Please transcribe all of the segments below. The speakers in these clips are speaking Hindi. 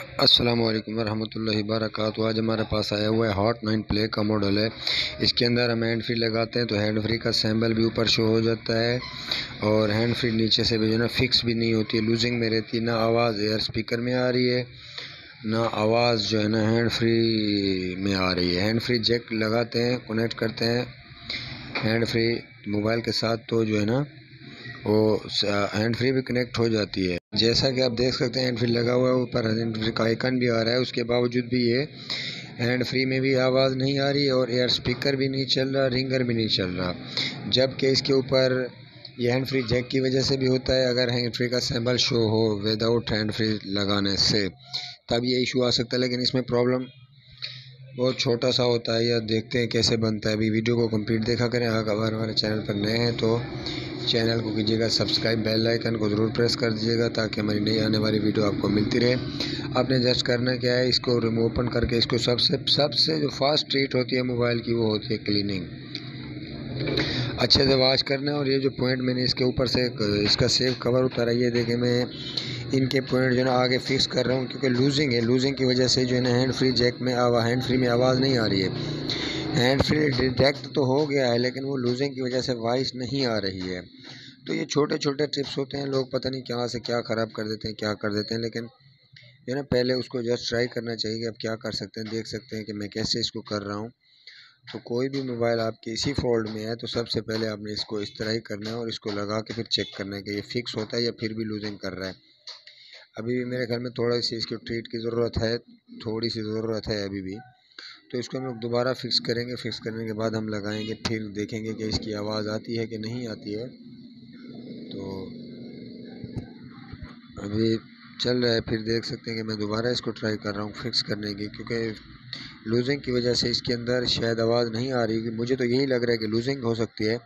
अस्सलाम वालेकुम वरहमतुल्लाहि वबरकातुहू। आज हमारे पास आया हुआ है हॉट 9 प्ले का मॉडल है। इसके अंदर हम हैंड फ्री लगाते हैं तो हैंड फ्री का सैम्बल भी ऊपर शो हो जाता है और हैंड फ्री नीचे से भी जो है ना फिक्स भी नहीं होती है, लूजिंग में रहती है। ना आवाज़ एयर स्पीकर में आ रही है, ना आवाज़ जो है ना हैंड फ्री में आ रही है। हैंड फ्री जैक लगाते हैं, कनेक्ट करते हैं हैंड फ्री मोबाइल के साथ तो जो है ना वो हैंड फ्री भी कनेक्ट हो जाती है। जैसा कि आप देख सकते हैं हैंड फ्री लगा हुआ है, ऊपर हैंड फ्री का आइकन भी आ रहा है। उसके बावजूद भी ये हैंड फ्री में भी आवाज़ नहीं आ रही और एयर स्पीकर भी नहीं चल रहा, रिंगर भी नहीं चल रहा। जबकि इसके ऊपर ये हैंड फ्री जैक की वजह से भी होता है। अगर हैंड फ्री का सिंबल शो हो विदाउट हैंड फ्री लगाने से तब ये इशू आ सकता है, लेकिन इसमें प्रॉब्लम बहुत छोटा सा होता है। या देखते हैं कैसे बनता है। अभी वीडियो को कंप्लीट देखा करें। अगर हमारे चैनल पर नए हैं तो चैनल को कीजिएगा सब्सक्राइब, बेल आइकन को ज़रूर प्रेस कर दीजिएगा ताकि हमारी नई आने वाली वीडियो आपको मिलती रहे। आपने जस्ट करना क्या है, इसको रिमूव ओपन करके इसको सबसे जो फास्ट ट्रीट होती है मोबाइल की वो होती है क्लीनिंग। अच्छे से वॉश करना है। और ये जो पॉइंट मैंने इसके ऊपर से इसका सेव कवर उतारा, ये देखें मैं इनके पॉइंट जो है ना आगे फिक्स कर रहा हूँ क्योंकि लूजिंग है। लूजिंग की वजह से जो है ना हैंड फ्री जैक में हैंड फ्री में आवाज़ नहीं आ रही है। हैंड फ्री डिटेक्ट तो हो गया है लेकिन वो लूजिंग की वजह से वॉइस नहीं आ रही है। तो ये छोटे छोटे टिप्स होते हैं, लोग पता नहीं कहाँ से क्या ख़राब कर देते हैं, क्या कर देते हैं। लेकिन जो है ना पहले उसको जस्ट ट्राई करना चाहिए कि आप क्या कर सकते हैं। देख सकते हैं कि मैं कैसे इसको कर रहा हूँ। तो कोई भी मोबाइल आपके इसी फोल्ड में है तो सबसे पहले आपने इसको इस तरह ही करना है और इसको लगा के फिर चेक करना है कि ये फिक्स होता है या फिर भी लूजिंग कर रहा है। अभी भी मेरे ख्याल में थोड़ा सी इसकी ट्रीट की ज़रूरत है, थोड़ी सी ज़रूरत है अभी भी। तो इसको हम लोग दोबारा फिक्स करेंगे। फिक्स करने के बाद हम लगाएंगे, फिर देखेंगे कि इसकी आवाज़ आती है कि नहीं आती है। तो अभी चल रहा है, फिर देख सकते हैं कि मैं दोबारा इसको ट्राई कर रहा हूँ फिक्स करने की, क्योंकि लूजिंग की वजह से इसके अंदर शायद आवाज़ नहीं आ रही। मुझे तो यही लग रहा है कि लूजिंग हो सकती है,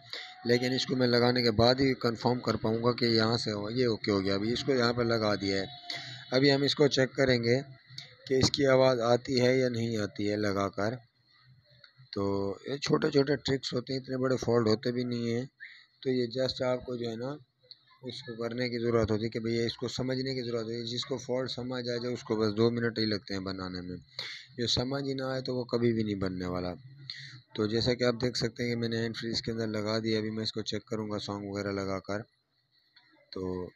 लेकिन इसको मैं लगाने के बाद ही कंफर्म कर पाऊँगा कि यहाँ से ये ओके हो गया। अभी इसको यहाँ पर लगा दिया है। अभी हम इसको चेक करेंगे कि इसकी आवाज़ आती है या नहीं आती है लगाकर। तो ये छोटे छोटे ट्रिक्स होते हैं, इतने बड़े फॉल्ट होते भी नहीं हैं। तो ये जस्ट आपको जो है ना उसको करने की ज़रूरत होती है कि भैया इसको समझने की ज़रूरत है। जिसको फॉल्ट समझ आ जाए उसको बस 2 मिनट ही लगते हैं बनाने में। जो समझ ही ना आए तो वो कभी भी नहीं बनने वाला। तो जैसा कि आप देख सकते हैं कि मैंने हैंड फ्री इसके अंदर लगा दिया। अभी मैं इसको चेक करूँगा सॉन्ग वगैरह लगा कर। तो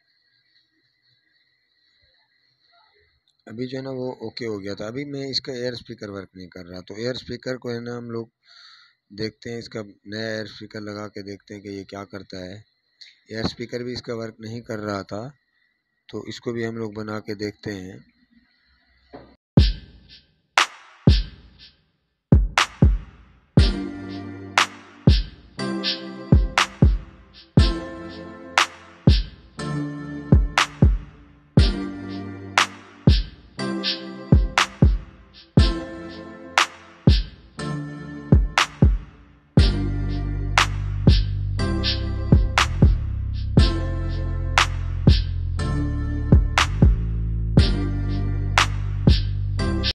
अभी जो है ना वो ओके हो गया था। अभी मैं इसका एयर स्पीकर वर्क नहीं कर रहा, तो एयर स्पीकर को है ना हम लोग देखते हैं, इसका नया एयर स्पीकर लगा के देखते हैं कि ये क्या करता है। एयर स्पीकर भी इसका वर्क नहीं कर रहा था, तो इसको भी हम लोग बना के देखते हैं।